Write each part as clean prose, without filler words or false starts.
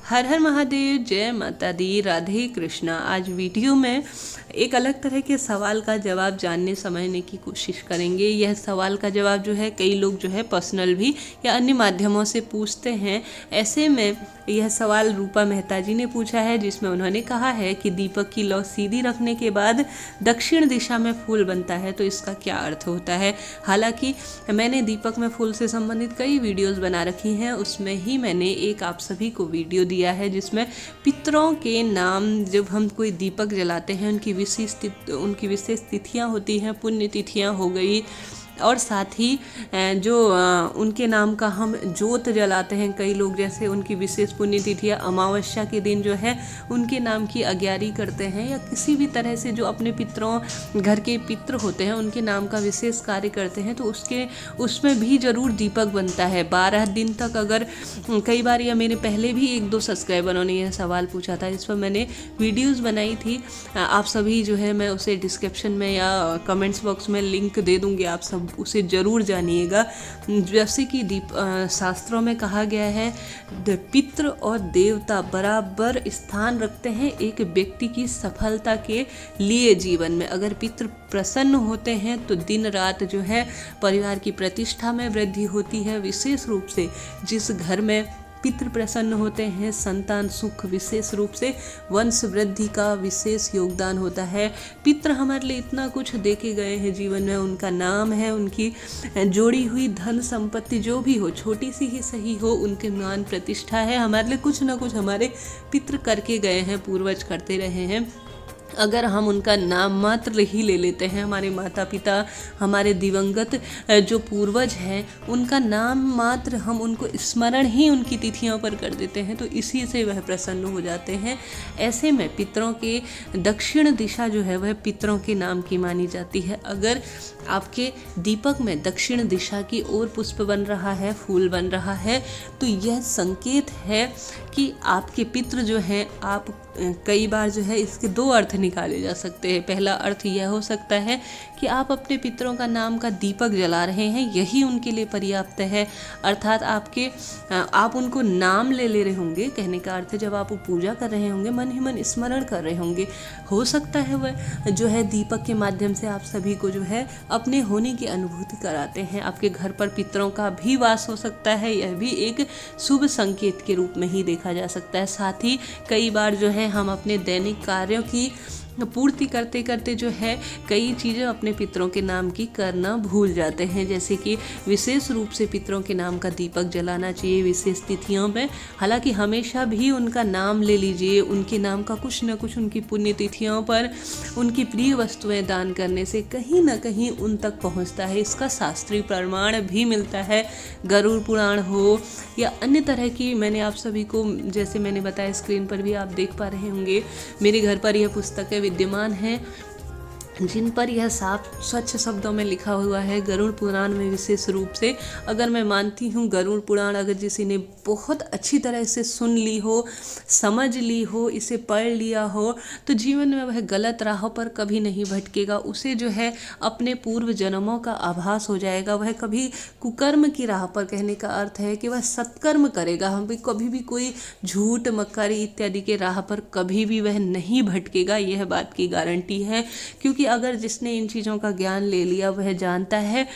हर हर महादेव, जय माता दी, राधे कृष्णा। आज वीडियो में एक अलग तरह के सवाल का जवाब जानने समझने की कोशिश करेंगे। यह सवाल का जवाब जो है कई लोग जो है पर्सनल भी या अन्य माध्यमों से पूछते हैं। ऐसे में यह सवाल रूपा मेहता जी ने पूछा है, जिसमें उन्होंने कहा है कि दीपक की लौ सीधी रखने के बाद दक्षिण दिशा में फूल बनता है, तो इसका क्या अर्थ होता है। हालांकि मैंने दीपक में फूल से संबंधित कई वीडियोस बना रखी हैं, उसमें ही मैंने एक आप सभी को वीडियो दिया है जिसमें पितरों के नाम, जब हम कोई दीपक जलाते हैं उनकी विशेष तिथियां होती हैं, पुण्य तिथियां हो गई, और साथ ही जो उनके नाम का हम जोत जलाते हैं कई लोग, जैसे उनकी विशेष पुण्यतिथि या अमावस्या के दिन जो है उनके नाम की अग्यारी करते हैं, या किसी भी तरह से जो अपने पितरों घर के पितर होते हैं उनके नाम का विशेष कार्य करते हैं, तो उसमें भी ज़रूर दीपक बनता है 12 दिन तक। अगर कई बार, या मेरे पहले भी 1-2 सब्सक्राइबरों ने यह सवाल पूछा था, इस पर मैंने वीडियोज़ बनाई थी। आप सभी जो है, मैं उसे डिस्क्रिप्शन में या कमेंट्स बॉक्स में लिंक दे दूँगी, आप सब उसे ज़रूर जानिएगा। जैसे कि शास्त्रों में कहा गया है, पितृ और देवता बराबर स्थान रखते हैं एक व्यक्ति की सफलता के लिए जीवन में। अगर पितृ प्रसन्न होते हैं तो दिन रात जो है परिवार की प्रतिष्ठा में वृद्धि होती है। विशेष रूप से जिस घर में पितृ प्रसन्न होते हैं, संतान सुख, विशेष रूप से वंश वृद्धि का विशेष योगदान होता है। पितृ हमारे लिए इतना कुछ देके गए हैं जीवन में, उनका नाम है, उनकी जोड़ी हुई धन संपत्ति जो भी हो, छोटी सी ही सही हो, उनके मान प्रतिष्ठा है। हमारे लिए कुछ ना कुछ हमारे पितृ करके गए हैं, पूर्वज करते रहे हैं। अगर हम उनका नाम मात्र ही ले लेते हैं, हमारे माता पिता, हमारे दिवंगत जो पूर्वज हैं, उनका नाम मात्र हम उनको स्मरण ही उनकी तिथियों पर कर देते हैं, तो इसी से वह प्रसन्न हो जाते हैं। ऐसे में पितरों के दक्षिण दिशा जो है वह पितरों के नाम की मानी जाती है। अगर आपके दीपक में दक्षिण दिशा की ओर पुष्प बन रहा है, फूल बन रहा है, तो यह संकेत है कि आपके पितृ जो हैं, आप कई बार जो है इसके 2 अर्थ निकाले जा सकते हैं। पहला अर्थ यह हो सकता है कि आप अपने पितरों का नाम का दीपक जला रहे हैं, यही उनके लिए पर्याप्त है। अर्थात आप उनको नाम ले रहे होंगे, कहने का अर्थ है जब आप पूजा कर रहे होंगे, मन ही मन स्मरण कर रहे होंगे। हो सकता है वह जो है दीपक के माध्यम से आप सभी को जो है अपने होने की अनुभूति कराते हैं। आपके घर पर पितरों का भी वास हो सकता है, यह भी एक शुभ संकेत के रूप में ही देखा जा सकता है। साथ ही कई बार जो है हम अपने दैनिक कार्यों की पूर्ति करते करते जो है कई चीज़ें अपने पितरों के नाम की करना भूल जाते हैं, जैसे कि विशेष रूप से पितरों के नाम का दीपक जलाना चाहिए विशेष तिथियों में। हालांकि हमेशा भी उनका नाम ले लीजिए, उनके नाम का कुछ न कुछ उनकी पुण्य तिथियों पर उनकी प्रिय वस्तुएं दान करने से कहीं ना कहीं उन तक पहुंचता है। इसका शास्त्रीय प्रमाण भी मिलता है। गरुड़ पुराण हो या अन्य तरह की, मैंने आप सभी को, जैसे मैंने बताया, स्क्रीन पर भी आप देख पा रहे होंगे, मेरे घर पर यह पुस्तकें विद्यमान है जिन पर यह साफ स्वच्छ शब्दों में लिखा हुआ है। गरुड़ पुराण में विशेष रूप से, अगर मैं मानती हूँ गरुड़ पुराण अगर किसी ने बहुत अच्छी तरह से सुन ली हो, समझ ली हो, इसे पढ़ लिया हो, तो जीवन में वह गलत राहों पर कभी नहीं भटकेगा। उसे जो है अपने पूर्व जन्मों का आभास हो जाएगा। वह कभी कुकर्म की राह पर, कहने का अर्थ है कि वह सत्कर्म करेगा, हम भी कभी भी कोई झूठ मक्कारी इत्यादि के राह पर कभी भी वह नहीं भटकेगा, यह बात की गारंटी है। क्योंकि अगर जिसने इन चीज़ों का ज्ञान ले लिया वह जानता है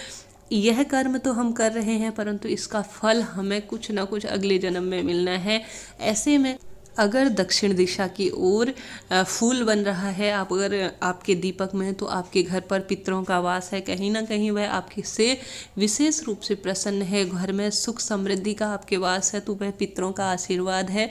यह कर्म तो हम कर रहे हैं, परंतु इसका फल हमें कुछ ना कुछ अगले जन्म में मिलना है। ऐसे में अगर दक्षिण दिशा की ओर फूल बन रहा है, अगर आपके दीपक में, तो आपके घर पर पितरों का वास है, कहीं ना कहीं वह आपके से विशेष रूप से प्रसन्न है। घर में सुख समृद्धि का आपके वास है, तो वह पितरों का आशीर्वाद है।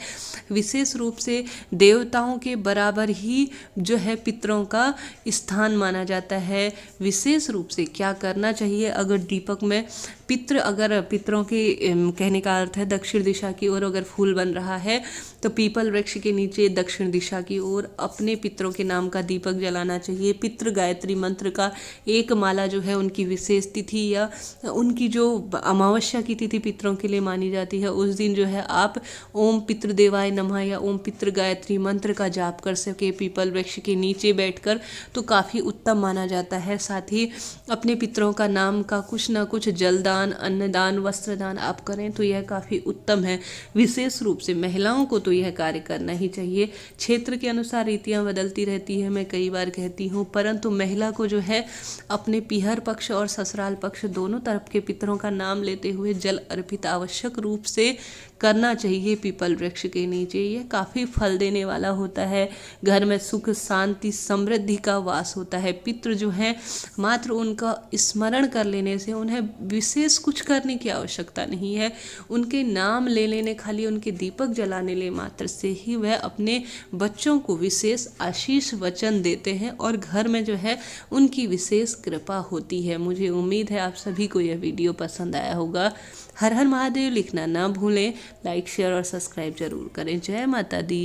विशेष रूप से देवताओं के बराबर ही जो है पितरों का स्थान माना जाता है। विशेष रूप से क्या करना चाहिए, अगर दीपक में अगर पितरों के, कहने का अर्थ है दक्षिण दिशा की ओर अगर फूल बन रहा है, तो पीपल वृक्ष के नीचे दक्षिण दिशा की ओर अपने पितरों के नाम का दीपक जलाना चाहिए। पितृ गायत्री मंत्र का एक माला जो है उनकी विशेष तिथि या उनकी जो अमावस्या की तिथि पितरों के लिए मानी जाती है, उस दिन जो है आप ओम पितृदेवाय नमः या ओम पितृ गायत्री मंत्र का जाप कर सके पीपल वृक्ष के नीचे बैठकर, तो काफ़ी उत्तम माना जाता है। साथ ही अपने पितरों का नाम का कुछ ना कुछ जलदान दान, अन्नदान, वस्त्रदान आप करें तो यह काफ़ी उत्तम है। विशेष रूप से महिलाओं को तो यह कार्य करना ही चाहिए। क्षेत्र के अनुसार रीतियाँ बदलती रहती है, मैं कई बार कहती हूँ, परंतु महिला को जो है अपने पीहर पक्ष और ससुराल पक्ष दोनों तरफ के पितरों का नाम लेते हुए जल अर्पित आवश्यक रूप से करना चाहिए पीपल वृक्ष के नीचे। यह काफ़ी फल देने वाला होता है। घर में सुख, शांति, समृद्धि का वास होता है। पितृ जो हैं मात्र उनका स्मरण कर लेने से, उन्हें विशेष कुछ करने की आवश्यकता नहीं है। उनके नाम ले लेने, खाली उनके दीपक जलाने ले मात्र से ही वह अपने बच्चों को विशेष आशीष वचन देते हैं और घर में जो है उनकी विशेष कृपा होती है। मुझे उम्मीद है आप सभी को यह वीडियो पसंद आया होगा। हर हर महादेव लिखना ना भूलें। लाइक, शेयर और सब्सक्राइब जरूर करें। जय माता दी।